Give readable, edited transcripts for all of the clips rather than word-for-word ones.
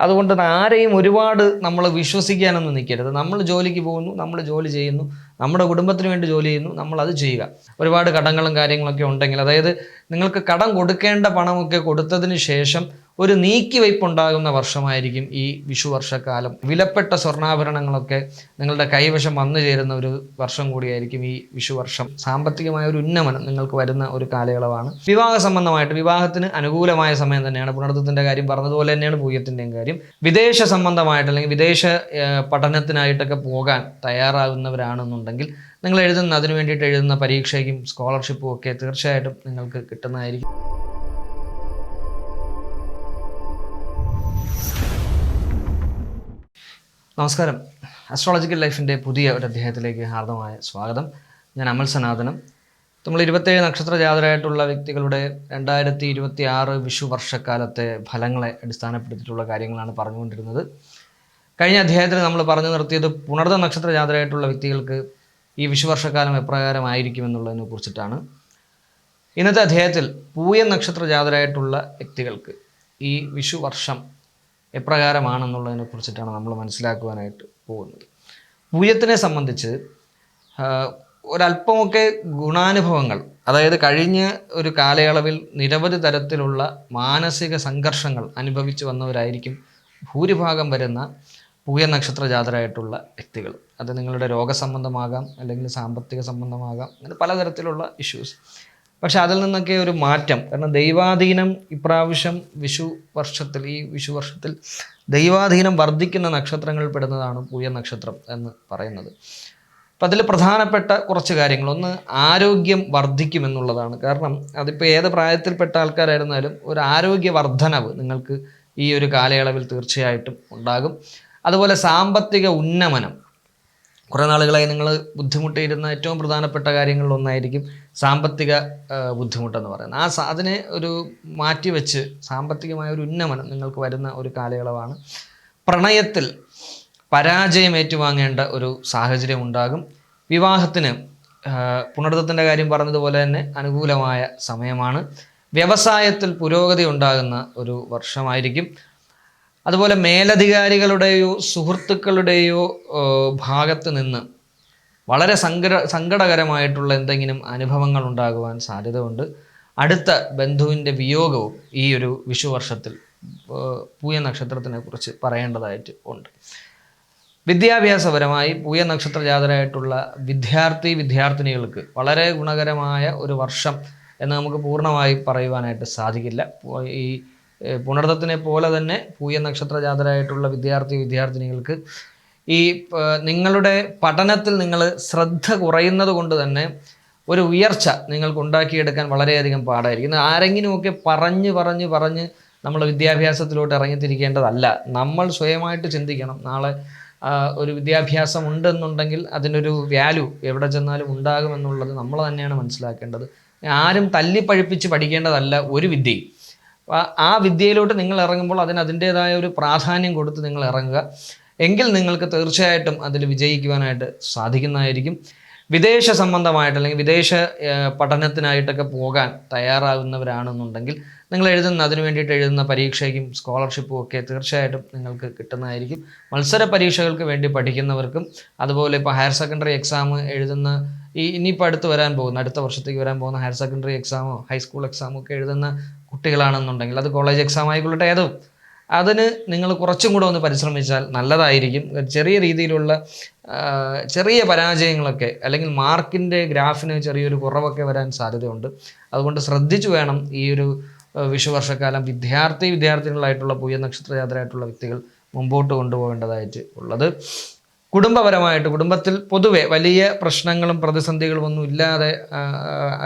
അതുകൊണ്ട് ആരെയും ഒരുപാട് നമ്മൾ വിശ്വസിക്കാനൊന്നും നിൽക്കരുത്. നമ്മൾ ജോലിക്ക് പോകുന്നു, നമ്മൾ ജോലി ചെയ്യുന്നു, നമ്മുടെ കുടുംബത്തിന് വേണ്ടി ജോലി ചെയ്യുന്നു, നമ്മളത് ചെയ്യുക. ഒരുപാട് കടങ്ങളും കാര്യങ്ങളൊക്കെ ഉണ്ടെങ്കിൽ, അതായത് നിങ്ങൾക്ക് കടം കൊടുക്കേണ്ട പണമൊക്കെ കൊടുത്തതിന് ശേഷം ഒരു നീക്കിവയ്പുണ്ടാകുന്ന വർഷമായിരിക്കും ഈ വിഷു വർഷക്കാലം. വിലപ്പെട്ട സ്വർണ്ണാഭരണങ്ങളൊക്കെ നിങ്ങളുടെ കൈവശം വന്നു ചേരുന്ന ഒരു വർഷം കൂടിയായിരിക്കും ഈ വിഷു വർഷം. സാമ്പത്തികമായ ഒരു ഉന്നമനം നിങ്ങൾക്ക് വരുന്ന ഒരു കാലയളവാണ്. വിവാഹ സംബന്ധമായിട്ട് വിവാഹത്തിന് അനുകൂലമായ സമയം തന്നെയാണ്. പുണർത്തത്തിൻ്റെ കാര്യം പറഞ്ഞതുപോലെ തന്നെയാണ് പൂയത്തിൻ്റെയും കാര്യം. വിദേശ സംബന്ധമായിട്ട് അല്ലെങ്കിൽ വിദേശ പഠനത്തിനായിട്ടൊക്കെ പോകാൻ തയ്യാറാകുന്നവരാണെന്നുണ്ടെങ്കിൽ നിങ്ങൾ അതിനു വേണ്ടിയിട്ട് എഴുതുന്ന പരീക്ഷയ്ക്കും സ്കോളർഷിപ്പും ഒക്കെ തീർച്ചയായിട്ടും നിങ്ങൾക്ക് കിട്ടുന്നതായിരിക്കും. നമസ്കാരം. അസ്ട്രോളജിക്കൽ ലൈഫിൻ്റെ പുതിയ ഒരു അധ്യായത്തിലേക്ക് ഹാർദമായ സ്വാഗതം. ഞാൻ അമൽ സനാതനം. നമ്മൾ 27 നക്ഷത്ര ജാതരായിട്ടുള്ള വ്യക്തികളുടെ 2026 വിഷു വർഷക്കാലത്തെ ഫലങ്ങളെ അടിസ്ഥാനപ്പെടുത്തിയിട്ടുള്ള കാര്യങ്ങളാണ് പറഞ്ഞുകൊണ്ടിരുന്നത്. കഴിഞ്ഞ അധ്യായത്തിൽ നമ്മൾ പറഞ്ഞു നിർത്തിയത് പുണർത നക്ഷത്ര ജാതരായിട്ടുള്ള വ്യക്തികൾക്ക് ഈ വിഷു വർഷക്കാലം എപ്രകാരമായിരിക്കും എന്നുള്ളതിനെ കുറിച്ചിട്ടാണ്. ഇന്നത്തെ അധ്യായത്തിൽ പൂയ നക്ഷത്ര ജാതരായിട്ടുള്ള വ്യക്തികൾക്ക് ഈ വിഷു വർഷം എപ്രകാരമാണെന്നുള്ളതിനെ കുറിച്ചിട്ടാണ് നമ്മൾ മനസ്സിലാക്കുവാനായിട്ട് പോകുന്നത്. പൂയത്തിനെ സംബന്ധിച്ച് ഒരല്പമൊക്കെ ഗുണാനുഭവങ്ങൾ, അതായത് കഴിഞ്ഞ ഒരു കാലയളവിൽ നിരവധി തരത്തിലുള്ള മാനസിക സംഘർഷങ്ങൾ അനുഭവിച്ചു വന്നവരായിരിക്കും ഭൂരിഭാഗം വരുന്ന പൂയ നക്ഷത്ര ജാതരായിട്ടുള്ള വ്യക്തികൾ. അത് നിങ്ങളുടെ രോഗസംബന്ധമാകാം, അല്ലെങ്കിൽ സാമ്പത്തിക സംബന്ധമാകാം, അങ്ങനെ പലതരത്തിലുള്ള ഇഷ്യൂസ്. പക്ഷെ അതിൽ നിന്നൊക്കെ ഒരു മാറ്റം, കാരണം ദൈവാധീനം ഇപ്രാവശ്യം ഈ വിഷു വർഷത്തിൽ ദൈവാധീനം വർദ്ധിക്കുന്ന നക്ഷത്രങ്ങളിൽ പെടുന്നതാണ് പൂയ നക്ഷത്രം എന്ന് പറയുന്നത്. അപ്പം അതിൽ പ്രധാനപ്പെട്ട കുറച്ച് കാര്യങ്ങൾ, ഒന്ന് ആരോഗ്യം വർദ്ധിക്കുമെന്നുള്ളതാണ്. കാരണം അതിപ്പോൾ ഏത് പ്രായത്തിൽപ്പെട്ട ആൾക്കാരായിരുന്നാലും ഒരു ആരോഗ്യ വർധനവ് നിങ്ങൾക്ക് ഈ ഒരു കാലയളവിൽ തീർച്ചയായിട്ടും ഉണ്ടാകും. അതുപോലെ സാമ്പത്തിക ഉന്നമനം. കുറേ നാളുകളായി നിങ്ങൾ ബുദ്ധിമുട്ടിയിരുന്ന ഏറ്റവും പ്രധാനപ്പെട്ട കാര്യങ്ങളിലൊന്നായിരിക്കും സാമ്പത്തിക ബുദ്ധിമുട്ടെന്ന് പറയുന്നത്. അതിനെ ഒരു മാറ്റിവെച്ച് സാമ്പത്തികമായ ഒരു ഉന്നമനം നിങ്ങൾക്ക് വരുന്ന ഒരു കാലയളവാണ്. പ്രണയത്തിൽ പരാജയം ഏറ്റുവാങ്ങേണ്ട ഒരു സാഹചര്യം ഉണ്ടാകും. വിവാഹത്തിന് പുണർത്തത്തിൻ്റെ കാര്യം പറഞ്ഞതുപോലെ തന്നെ അനുകൂലമായ സമയമാണ്. വ്യവസായത്തിൽ പുരോഗതി ഉണ്ടാകുന്ന ഒരു വർഷമായിരിക്കും. അതുപോലെ മേലധികാരികളുടെയോ സുഹൃത്തുക്കളുടെയോ ഭാഗത്ത് നിന്ന് വളരെ സങ്കടകരമായിട്ടുള്ള എന്തെങ്കിലും അനുഭവങ്ങൾ ഉണ്ടാകുവാൻ സാധ്യതയുണ്ട്. അടുത്ത ബന്ധുവിൻ്റെ വിയോഗവും ഈ ഒരു വിഷു വർഷത്തിൽ പൂയ നക്ഷത്രത്തിനെ കുറിച്ച് പറയേണ്ടതായിട്ട് ഉണ്ട്. വിദ്യാഭ്യാസപരമായി പൂയ നക്ഷത്ര ജാതരായിട്ടുള്ള വിദ്യാർത്ഥിനികൾക്ക് വളരെ ഗുണകരമായ ഒരു വർഷം എന്ന് നമുക്ക് പൂർണ്ണമായി പറയുവാനായിട്ട് സാധിക്കില്ല. ഈ പുണർത്തത്തിനെ പോലെ തന്നെ പൂയ നക്ഷത്ര ജാതരായിട്ടുള്ള വിദ്യാർത്ഥിനികൾക്ക് ഈ നിങ്ങളുടെ പഠനത്തിൽ നിങ്ങൾ ശ്രദ്ധ കുറയുന്നത് കൊണ്ട് തന്നെ ഒരു ഉയർച്ച നിങ്ങൾക്ക് ഉണ്ടാക്കിയെടുക്കാൻ വളരെയധികം പാടായിരിക്കും. ആരെങ്കിലുമൊക്കെ പറഞ്ഞ് നമ്മൾ വിദ്യാഭ്യാസത്തിലോട്ട് ഇറങ്ങിത്തിരിക്കേണ്ടതല്ല. നമ്മൾ സ്വയമായിട്ട് ചിന്തിക്കണം. നാളെ ഒരു വിദ്യാഭ്യാസം ഉണ്ടെന്നുണ്ടെങ്കിൽ അതിനൊരു വാല്യൂ എവിടെ ചെന്നാലും ഉണ്ടാകുമെന്നുള്ളത് നമ്മൾ തന്നെയാണ് മനസ്സിലാക്കേണ്ടത്. ആരും തല്ലിപ്പഴിപ്പിച്ച് പഠിക്കേണ്ടതല്ല ഒരു വിദ്യയും. ആ വിദ്യയിലോട്ട് നിങ്ങൾ ഇറങ്ങുമ്പോൾ അതിൻ്റേതായ ഒരു പ്രാധാന്യം കൊടുത്ത് നിങ്ങൾ ഇറങ്ങുക. എങ്കിൽ നിങ്ങൾക്ക് തീർച്ചയായിട്ടും അതിൽ വിജയിക്കുവാനായിട്ട് സാധിക്കുന്നതായിരിക്കും. വിദേശ സംബന്ധമായിട്ട് അല്ലെങ്കിൽ വിദേശ പഠനത്തിനായിട്ടൊക്കെ പോകാൻ തയ്യാറാകുന്നവരാണെന്നുണ്ടെങ്കിൽ നിങ്ങൾ അതിനു വേണ്ടിയിട്ട് എഴുതുന്ന പരീക്ഷയ്ക്കും സ്കോളർഷിപ്പും ഒക്കെ തീർച്ചയായിട്ടും നിങ്ങൾക്ക് കിട്ടുന്നതായിരിക്കും. മത്സര പരീക്ഷകൾക്ക് വേണ്ടി പഠിക്കുന്നവർക്കും, അതുപോലെ ഇപ്പോൾ ഹയർ സെക്കൻഡറി എക്സാം എഴുതുന്ന ഇനിയിപ്പോൾ അടുത്ത വർഷത്തേക്ക് വരാൻ പോകുന്ന ഹയർ സെക്കൻഡറി എക്സാമോ ഹൈസ്കൂൾ എക്സാമോ ഒക്കെ എഴുതുന്ന കുട്ടികളാണെന്നുണ്ടെങ്കിൽ, അത് കോളേജ് എക്സാം ആയിക്കൊള്ളട്ടെ, അതിന് നിങ്ങൾ കുറച്ചും കൂടെ ഒന്ന് പരിശ്രമിച്ചാൽ നല്ലതായിരിക്കും. ചെറിയ രീതിയിലുള്ള ചെറിയ പരാജയങ്ങളൊക്കെ അല്ലെങ്കിൽ മാർക്കിൻ്റെ ഗ്രാഫിന് ചെറിയൊരു കുറവൊക്കെ വരാൻ സാധ്യതയുണ്ട്. അതുകൊണ്ട് ശ്രദ്ധിച്ചു വേണം ഈ ഒരു വിഷു വർഷക്കാലം വിദ്യാർത്ഥികളായിട്ടുള്ള പൂയ നക്ഷത്ര ജാതരായിട്ടുള്ള വ്യക്തികൾ മുമ്പോട്ട് കൊണ്ടുപോകേണ്ടതായിട്ട് ഉള്ളത്. കുടുംബത്തിൽ പൊതുവെ വലിയ പ്രശ്നങ്ങളും പ്രതിസന്ധികളും ഒന്നും ഇല്ലാതെ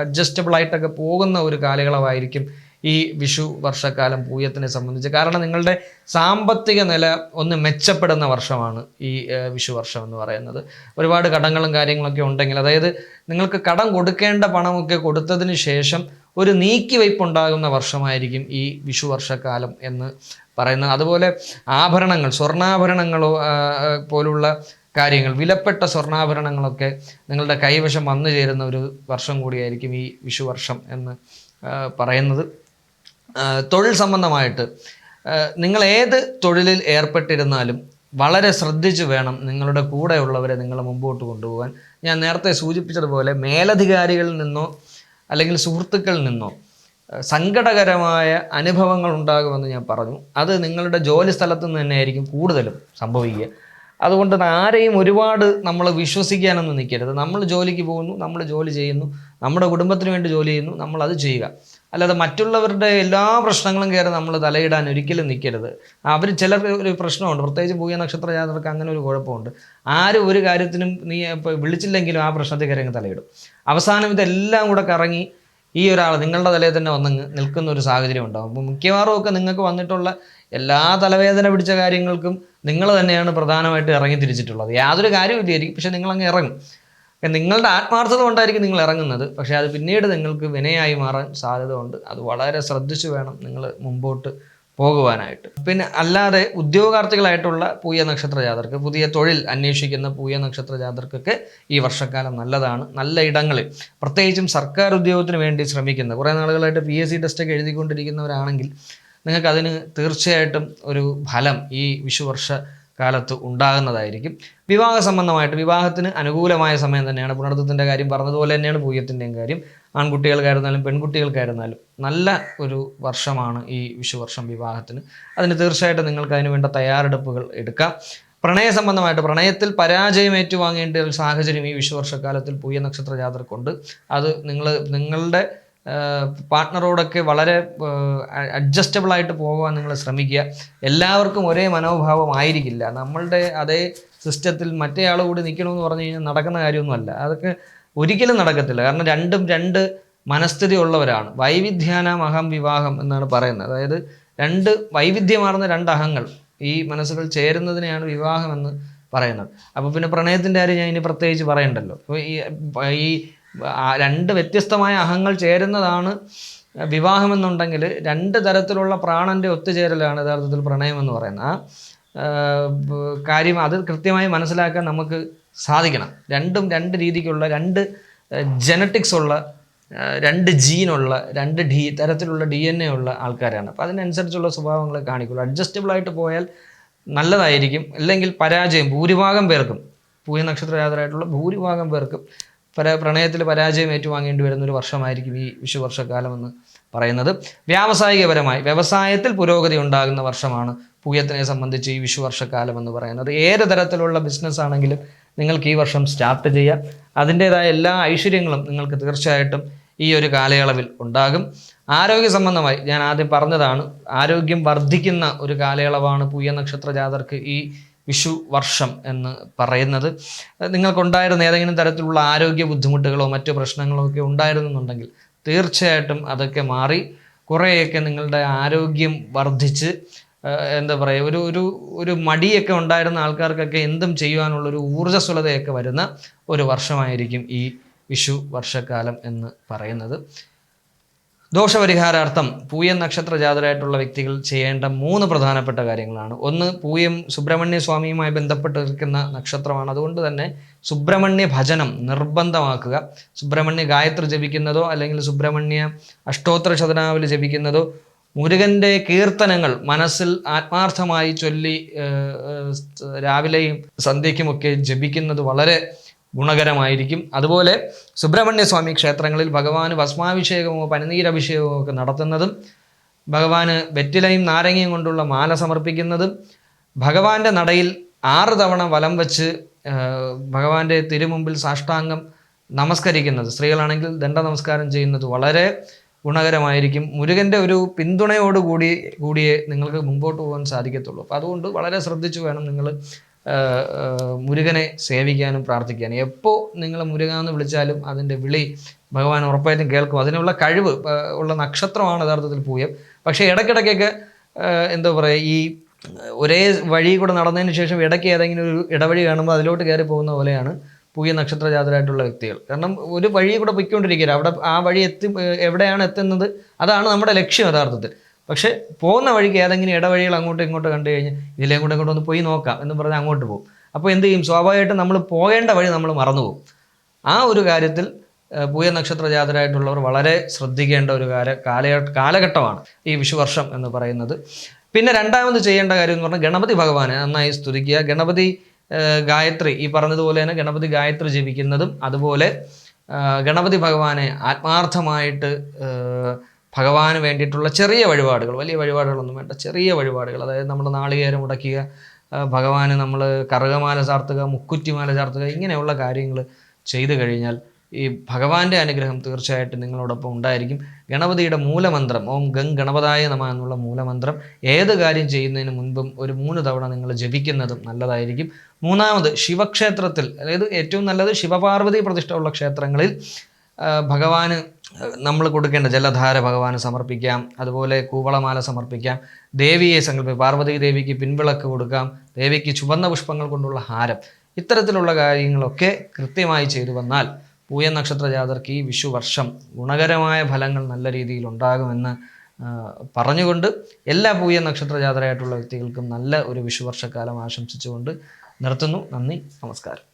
അഡ്ജസ്റ്റബിളായിട്ടൊക്കെ പോകുന്ന ഒരു കാലയളവായിരിക്കും ഈ വിഷു വർഷക്കാലം പൂയത്തിനെ സംബന്ധിച്ച്. കാരണം നിങ്ങളുടെ സാമ്പത്തിക നില ഒന്ന് മെച്ചപ്പെടുന്ന വർഷമാണ് ഈ വിഷു വർഷം എന്ന് പറയുന്നത്. ഒരുപാട് കടങ്ങളും കാര്യങ്ങളൊക്കെ ഉണ്ടെങ്കിൽ, അതായത് നിങ്ങൾക്ക് കടം കൊടുക്കേണ്ട പണമൊക്കെ കൊടുത്തതിന് ശേഷം ഒരു നീക്കിവയ്പുണ്ടാകുന്ന വർഷമായിരിക്കും ഈ വിഷു വർഷക്കാലം എന്ന് പറയുന്നത്. അതുപോലെ ആഭരണങ്ങൾ, സ്വർണ്ണാഭരണങ്ങളോ പോലുള്ള കാര്യങ്ങൾ, വിലപ്പെട്ട സ്വർണ്ണാഭരണങ്ങളൊക്കെ നിങ്ങളുടെ കൈവശം വന്നു ചേരുന്ന ഒരു വർഷം കൂടിയായിരിക്കും ഈ വിഷു വർഷം എന്ന് പറയുന്നത്. തൊഴിൽ സംബന്ധമായിട്ട് നിങ്ങൾ ഏത് തൊഴിലിൽ ഏർപ്പെട്ടിരുന്നാലും വളരെ ശ്രദ്ധിച്ചു വേണം നിങ്ങളുടെ കൂടെയുള്ളവരെ നിങ്ങൾ മുമ്പോട്ട് കൊണ്ടുപോകാൻ. ഞാൻ നേരത്തെ സൂചിപ്പിച്ചതുപോലെ മേലധികാരികളിൽ നിന്നോ അല്ലെങ്കിൽ സുഹൃത്തുക്കളിൽ നിന്നോ സങ്കടകരമായ അനുഭവങ്ങൾ ഉണ്ടാകുമെന്ന് ഞാൻ പറഞ്ഞു. അത് നിങ്ങളുടെ ജോലി സ്ഥലത്ത് നിന്ന് തന്നെ ആയിരിക്കും കൂടുതലും സംഭവിക്കുക. അതുകൊണ്ട് ആരെയും ഒരുപാട് നമ്മൾ വിശ്വസിക്കാനൊന്നും നിൽക്കരുത്. നമ്മൾ ജോലിക്ക് പോകുന്നു, നമ്മൾ ജോലി ചെയ്യുന്നു, നമ്മുടെ കുടുംബത്തിന് വേണ്ടി ജോലി ചെയ്യുന്നു, നമ്മളത് ചെയ്യുക. അല്ലാതെ മറ്റുള്ളവരുടെ എല്ലാ പ്രശ്നങ്ങളും കയറി നമ്മൾ തലയിടാൻ ഒരിക്കലും നിൽക്കരുത്. അവർ ചിലർക്ക് ഒരു പ്രശ്നമുണ്ട്, പ്രത്യേകിച്ച് പൂയ നക്ഷത്ര ജാതകർക്ക് അങ്ങനെ ഒരു കുഴപ്പമുണ്ട്. ആരും ഒരു കാര്യത്തിനും നീ ഇപ്പോൾ വിളിച്ചില്ലെങ്കിലും ആ പ്രശ്നത്തിൽ കയറി അങ്ങ് തലയിടും. അവസാനം ഇതെല്ലാം കൂടെ കറങ്ങി ഈ ഒരാൾ നിങ്ങളുടെ തലയിൽ തന്നെ വന്നങ്ങ് നിൽക്കുന്ന ഒരു സാഹചര്യം ഉണ്ടാകും. അപ്പോൾ മിക്കവാറും ഒക്കെ നിങ്ങൾക്ക് വന്നിട്ടുള്ള എല്ലാ തലവേദന പിടിച്ച കാര്യങ്ങൾക്കും നിങ്ങൾ തന്നെയാണ് പ്രധാനമായിട്ട് ഇറങ്ങി തിരിച്ചിട്ടുള്ളത്. യാതൊരു കാര്യമില്ലായിരിക്കും, പക്ഷെ നിങ്ങളങ്ങ് ഇറങ്ങും. നിങ്ങളുടെ ആത്മാർത്ഥത കൊണ്ടായിരിക്കും നിങ്ങൾ ഇറങ്ങുന്നത്, പക്ഷേ അത് പിന്നീട് നിങ്ങൾക്ക് വിനയായി മാറാൻ സാധ്യത ഉണ്ട്. അത് വളരെ ശ്രദ്ധിച്ചു വേണം നിങ്ങൾ മുമ്പോട്ട് പോകുവാനായിട്ട്. പിന്നെ അല്ലാതെ ഉദ്യോഗാർത്ഥികളായിട്ടുള്ള പൂയ നക്ഷത്ര ജാതർക്ക്, പുതിയ തൊഴിൽ അന്വേഷിക്കുന്ന പൂയ നക്ഷത്ര ജാതർക്കൊക്കെ ഈ വർഷക്കാലം നല്ലതാണ്. നല്ല ഇടങ്ങളിൽ, പ്രത്യേകിച്ചും സർക്കാർ ഉദ്യോഗത്തിന് വേണ്ടി ശ്രമിക്കുന്ന കുറേ നാളുകളായിട്ട് PSC ടെസ്റ്റൊക്കെ എഴുതിക്കൊണ്ടിരിക്കുന്നവരാണെങ്കിൽ നിങ്ങൾക്കതിന് തീർച്ചയായിട്ടും ഒരു ഫലം ഈ വിഷുവർഷ കാലത്ത് ഉണ്ടാകുന്നതായിരിക്കും. വിവാഹ സംബന്ധമായിട്ട് വിവാഹത്തിന് അനുകൂലമായ സമയം തന്നെയാണ്. പുണർത്തത്തിൻ്റെ കാര്യം പറഞ്ഞതുപോലെ തന്നെയാണ് പൂയത്തിൻ്റെയും കാര്യം. ആൺകുട്ടികൾക്കായിരുന്നാലും പെൺകുട്ടികൾക്കായിരുന്നാലും നല്ല ഒരു വർഷമാണ് ഈ വിഷുവർഷം വിവാഹത്തിന്. അതിന് തീർച്ചയായിട്ടും നിങ്ങൾക്ക് അതിന് വേണ്ട തയ്യാറെടുപ്പുകൾ എടുക്കാം. പ്രണയ സംബന്ധമായിട്ട് പ്രണയത്തിൽ പരാജയം ഏറ്റുവാങ്ങേണ്ട ഒരു സാഹചര്യം ഈ വിഷുവർഷക്കാലത്തിൽ പൂയ നക്ഷത്ര ജാതർക്കുണ്ട്. അത് നിങ്ങളുടെ പാർട്ട്ണറോടൊക്കെ വളരെ അഡ്ജസ്റ്റബിളായിട്ട് പോകാൻ നിങ്ങൾ ശ്രമിക്കുക. എല്ലാവർക്കും ഒരേ മനോഭാവമായിരിക്കില്ല. നമ്മളുടെ അതേ സിസ്റ്റത്തിൽ മറ്റേ ആൾ കൂടി നിൽക്കണമെന്ന് പറഞ്ഞു കഴിഞ്ഞാൽ നടക്കുന്ന കാര്യമൊന്നുമല്ല. അതൊക്കെ ഒരിക്കലും നടക്കത്തില്ല. കാരണം രണ്ടും രണ്ട് മനസ്ഥിതി ഉള്ളവരാണ്. വൈവിധ്യാനാം അഹം വിവാഹം എന്നാണ് പറയുന്നത്. അതായത് രണ്ട് വൈവിധ്യമാർന്ന രണ്ട് അഹങ്ങൾ, ഈ മനസ്സുകൾ ചേരുന്നതിനെയാണ് വിവാഹം എന്ന് പറയുന്നത്. അപ്പോൾ പിന്നെ പ്രണയത്തിൻ്റെ കാര്യം ഞാൻ ഇനി പ്രത്യേകിച്ച് പറയണ്ടല്ലോ. അപ്പോൾ ഈ രണ്ട് വ്യത്യസ്തമായ അഹങ്ങൾ ചേരുന്നതാണ് വിവാഹമെന്നുണ്ടെങ്കിൽ രണ്ട് തരത്തിലുള്ള പ്രാണൻ്റെ ഒത്തുചേരലാണ് യഥാർത്ഥത്തിൽ പ്രണയം എന്ന് പറയുന്നത്. ആ കാര്യം അത് കൃത്യമായി മനസ്സിലാക്കാൻ നമുക്ക് സാധിക്കണം. രണ്ടും രണ്ട് രീതിക്കുള്ള, രണ്ട് ജനറ്റിക്സ് ഉള്ള, രണ്ട് ജീനുള്ള, രണ്ട് തരത്തിലുള്ള DNA ഉള്ള ആൾക്കാരാണ്. അപ്പോൾ അതിനനുസരിച്ചുള്ള സ്വഭാവങ്ങൾ കാണിക്കുള്ളൂ. അഡ്ജസ്റ്റബിളായിട്ട് പോയാൽ നല്ലതായിരിക്കും. അല്ലെങ്കിൽ പരാജയം ഭൂരിഭാഗം പേർക്കും, പൂയ നക്ഷത്ര ജാതരായിട്ടുള്ള ഭൂരിഭാഗം പേർക്കും പ്രണയത്തിൽ പരാജയം ഏറ്റുവാങ്ങേണ്ടി വരുന്നൊരു വർഷമായിരിക്കും ഈ വിഷുവർഷക്കാലമെന്ന് പറയുന്നത്. വ്യാവസായികപരമായി വ്യവസായത്തിൽ പുരോഗതി ഉണ്ടാകുന്ന വർഷമാണ് പൂയത്തിനെ സംബന്ധിച്ച് ഈ വിഷുവർഷക്കാലം എന്ന് പറയുന്നത്. ഏത് തരത്തിലുള്ള ബിസിനസ് ആണെങ്കിലും നിങ്ങൾക്ക് ഈ വർഷം സ്റ്റാർട്ട് ചെയ്യാം. അതിൻ്റേതായ എല്ലാ ഐശ്വര്യങ്ങളും നിങ്ങൾക്ക് തീർച്ചയായിട്ടും ഈ ഒരു കാലയളവിൽ ഉണ്ടാകും. ആരോഗ്യ സംബന്ധമായി ഞാൻ ആദ്യം പറഞ്ഞതാണ്, ആരോഗ്യം വർദ്ധിക്കുന്ന ഒരു കാലയളവാണ് പൂയ നക്ഷത്ര ജാതർക്ക് ഈ വിഷു വർഷം എന്ന് പറയുന്നത്. നിങ്ങൾക്കുണ്ടായിരുന്ന ഏതെങ്കിലും തരത്തിലുള്ള ആരോഗ്യ ബുദ്ധിമുട്ടുകളോ മറ്റു പ്രശ്നങ്ങളോ ഒക്കെ ഉണ്ടായിരുന്നുണ്ടെങ്കിൽ തീർച്ചയായിട്ടും അതൊക്കെ മാറി കുറേയൊക്കെ നിങ്ങളുടെ ആരോഗ്യം വർദ്ധിച്ച്, എന്താ പറയുക, ഒരു മടിയൊക്കെ ഉണ്ടായിരുന്ന ആൾക്കാർക്കൊക്കെ എന്തും ചെയ്യുവാനുള്ളൊരു ഊർജ്ജസ്വലതയൊക്കെ വരുന്ന ഒരു വർഷമായിരിക്കും ഈ വിഷു വർഷക്കാലം എന്ന് പറയുന്നത്. ദോഷപരിഹാരാർത്ഥം പൂയം നക്ഷത്ര ജാതരായിട്ടുള്ള വ്യക്തികൾ ചെയ്യേണ്ട 3 പ്രധാനപ്പെട്ട കാര്യങ്ങളാണ്. ഒന്ന്, പൂയം സുബ്രഹ്മണ്യ സ്വാമിയുമായി ബന്ധപ്പെട്ടിരിക്കുന്ന നക്ഷത്രമാണ്. അതുകൊണ്ട് തന്നെ സുബ്രഹ്മണ്യ ഭജനം നിർബന്ധമാക്കുക. സുബ്രഹ്മണ്യ ഗായത്രി ജപിക്കുന്നതോ അല്ലെങ്കിൽ സുബ്രഹ്മണ്യ അഷ്ടോത്തര ശതനാവലി ജപിക്കുന്നതോ, മുരുകൻ്റെ കീർത്തനങ്ങൾ മനസ്സിൽ ആത്മാർത്ഥമായി ചൊല്ലി രാവിലെയും സന്ധ്യയ്ക്കുമൊക്കെ ജപിക്കുന്നത് വളരെ ഗുണകരമായിരിക്കും. അതുപോലെ സുബ്രഹ്മണ്യ സ്വാമി ക്ഷേത്രങ്ങളിൽ ഭഗവാന് ഭസ്മാഭിഷേകമോ പനിനീരഭിഷേകമോ ഒക്കെ നടത്തുന്നതും, ഭഗവാന് വെറ്റിലയും നാരങ്ങയും കൊണ്ടുള്ള മാല സമർപ്പിക്കുന്നതും, ഭഗവാന്റെ നടയിൽ 6 തവണ വലം വെച്ച് ഭഗവാന്റെ തിരുമുമ്പിൽ സാഷ്ടാംഗം നമസ്കരിക്കുന്നത്, സ്ത്രീകളാണെങ്കിൽ ദണ്ഡ നമസ്കാരം ചെയ്യുന്നത് വളരെ ഗുണകരമായിരിക്കും. മുരുകൻ്റെ ഒരു പിന്തുണയോടുകൂടിയേ നിങ്ങൾക്ക് മുമ്പോട്ട് പോകാൻ സാധിക്കത്തുള്ളൂ. അപ്പോൾ അതുകൊണ്ട് വളരെ ശ്രദ്ധിച്ചു വേണം നിങ്ങൾ മുരുകനെ സേവിക്കാനും പ്രാർത്ഥിക്കാനും. എപ്പോൾ നിങ്ങൾ മുരുക എന്ന് വിളിച്ചാലും അതിൻ്റെ വിളി ഭഗവാൻ ഉറപ്പായിട്ടും കേൾക്കും. അതിനുള്ള കഴിവ് ഉള്ള നക്ഷത്രമാണ് യഥാർത്ഥത്തിൽ പൂയം. പക്ഷേ ഇടയ്ക്കിടയ്ക്കൊക്കെ എന്താ പറയുക, ഈ ഒരേ വഴി കൂടെ നടന്നതിന് ശേഷം ഇടയ്ക്ക് ഏതെങ്കിലും ഒരു ഇടവഴി കാണുമ്പോൾ അതിലോട്ട് കയറി പോകുന്ന പോലെയാണ് പൂയ നക്ഷത്ര ജാതരായിട്ടുള്ള വ്യക്തികൾ. കാരണം ഒരു വഴി കൂടെ പൊയ്ക്കൊണ്ടിരിക്കുക, അവിടെ ആ വഴി എവിടെയാണ് എത്തുന്നത് അതാണ് നമ്മുടെ ലക്ഷ്യം യഥാർത്ഥത്തിൽ. പക്ഷേ പോകുന്ന വഴിക്ക് ഏതെങ്കിലും ഇടവഴികൾ അങ്ങോട്ടും ഇങ്ങോട്ടും കണ്ടു കഴിഞ്ഞാൽ ഇതിലേ കൂടെ ഒന്ന് പോയി നോക്കാം എന്ന് പറഞ്ഞാൽ അങ്ങോട്ട് പോകും. അപ്പോൾ എന്ത് ചെയ്യും, സ്വാഭാവികമായിട്ടും നമ്മൾ പോകേണ്ട വഴി നമ്മൾ മറന്നുപോകും. ആ ഒരു കാര്യത്തിൽ പൂയ നക്ഷത്ര ജാതരായിട്ടുള്ളവർ വളരെ ശ്രദ്ധിക്കേണ്ട ഒരു കാലഘട്ടമാണ് ഈ വിഷുവർഷം എന്ന് പറയുന്നത്. പിന്നെ രണ്ടാമത് ചെയ്യേണ്ട കാര്യം എന്ന് പറഞ്ഞാൽ ഗണപതി ഭഗവാനെ നന്നായി സ്തുതിക്കുക. ഗണപതി ഗായത്രി, ഈ പറഞ്ഞതുപോലെ തന്നെ ഗണപതി ഗായത്രി ജപിക്കുന്നതും, അതുപോലെ ഗണപതി ഭഗവാനെ ആത്മാർത്ഥമായിട്ട് ഭഗവാന് വേണ്ടിയിട്ടുള്ള ചെറിയ വഴിപാടുകൾ, വലിയ വഴിപാടുകളൊന്നും വേണ്ട, ചെറിയ വഴിപാടുകൾ, അതായത് നമ്മൾ നാളികേരം ഉടക്കുക, ഭഗവാന് നമ്മൾ കറുകമാല ചാർത്തുക, മുക്കുറ്റിമാല ചാർത്തുക, ഇങ്ങനെയുള്ള കാര്യങ്ങൾ ചെയ്തു കഴിഞ്ഞാൽ ഈ ഭഗവാന്റെ അനുഗ്രഹം തീർച്ചയായിട്ടും നിങ്ങളോടൊപ്പം ഉണ്ടായിരിക്കും. ഗണപതിയുടെ മൂലമന്ത്രം ഓം ഗം ഗണപതായ നമഃ എന്നുള്ള മൂലമന്ത്രം ഏത് കാര്യം ചെയ്യുന്നതിന് മുൻപും ഒരു 3 തവണ നിങ്ങൾ ജപിക്കുന്നതും നല്ലതായിരിക്കും. മൂന്നാമത് ശിവക്ഷേത്രത്തിൽ, അതായത് ഏറ്റവും നല്ലത് ശിവപാർവതി പ്രതിഷ്ഠയുള്ള ക്ഷേത്രങ്ങളിൽ ഭഗവാന് നമ്മൾ കൊടുക്കേണ്ട ജലധാര ഭഗവാന് സമർപ്പിക്കാം, അതുപോലെ കൂവളമാല സമർപ്പിക്കാം, ദേവിയെ പാർവതി ദേവിക്ക് പിൻവിളക്ക് കൊടുക്കാം, ദേവിക്ക് ചുവന്ന പുഷ്പങ്ങൾ കൊണ്ടുള്ള ഹാരം, ഇത്തരത്തിലുള്ള കാര്യങ്ങളൊക്കെ കൃത്യമായി ചെയ്തു വന്നാൽ പൂയ നക്ഷത്ര ജാതർക്ക് ഈ വിഷുവർഷം ഗുണകരമായ ഫലങ്ങൾ നല്ല രീതിയിൽ ഉണ്ടാകുമെന്ന് പറഞ്ഞുകൊണ്ട് എല്ലാ പൂയ നക്ഷത്ര ജാതരായിട്ടുള്ള വ്യക്തികൾക്കും നല്ല ഒരു വിഷുവർഷക്കാലം ആശംസിച്ചുകൊണ്ട് നിർത്തുന്നു. നന്ദി, നമസ്കാരം.